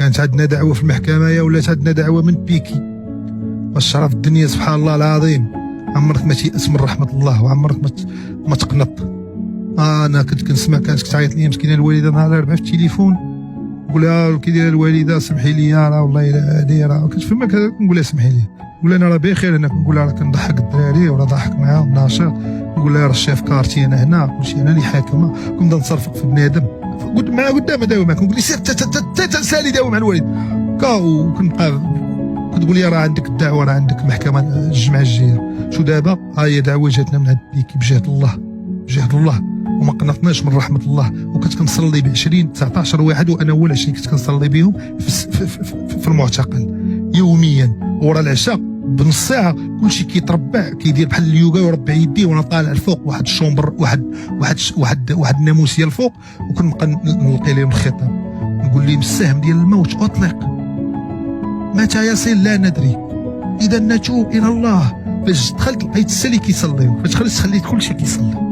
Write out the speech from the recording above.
كانت عندنا دعوه في المحكمه يا ولات عندنا دعوه من بيكي. والشرف الدنيا سبحان الله العظيم، عمرك ما تيأس من رحمه الله وعمرك ما تقنط. انا كنت كنسمع، كانت كتعيط لي مسكينه الوالده نهار 4 في التليفون، نقول لها كي دايره الوالده سمحي لي راه والله الا دايره، كنت فما كنقول لها سمحي لي، نقول انا راه بخير، انا كنقول لها راه كنضحك الدراري ولا ضاحك معاهم ناشط، نقول لها راه الشيف كارتي انا هنا كلشي انا اللي حاكمه، كنبدا نصرفق في بنادم قلت معاه قدام داوي معاك، نقول لي سير تنسالي داوي مع الوالد وكنبقى كتقول لي راه عندك الدعوه، راه عندك محكمه الجمعه الجايه. شو دابا؟ ها هي دعوه جاتنا من عند بيكي بجهه الله، بجهه الله، وما قنطناش من رحمه الله. وكنت كنصلي ب 20 19 واحد، وانا اول 20 كنت كنصلي بهم في المعتقل يوميا ورا العشاء بنص ساعه. كلشي كيتربع كيدير بحال اليوغا ويربع يديه، وانا طالع الفوق واحد الشومبر واحد الناموسيه الفوق، وكنبقى نلقي لهم الخطاب، نقول لهم السهم ديال الموت اطلق، متى يصل لا ندري، اذا نتوب الى الله. فاش دخلت لقيت السالي كيصليو، فاش خليت كلشي كيصلي.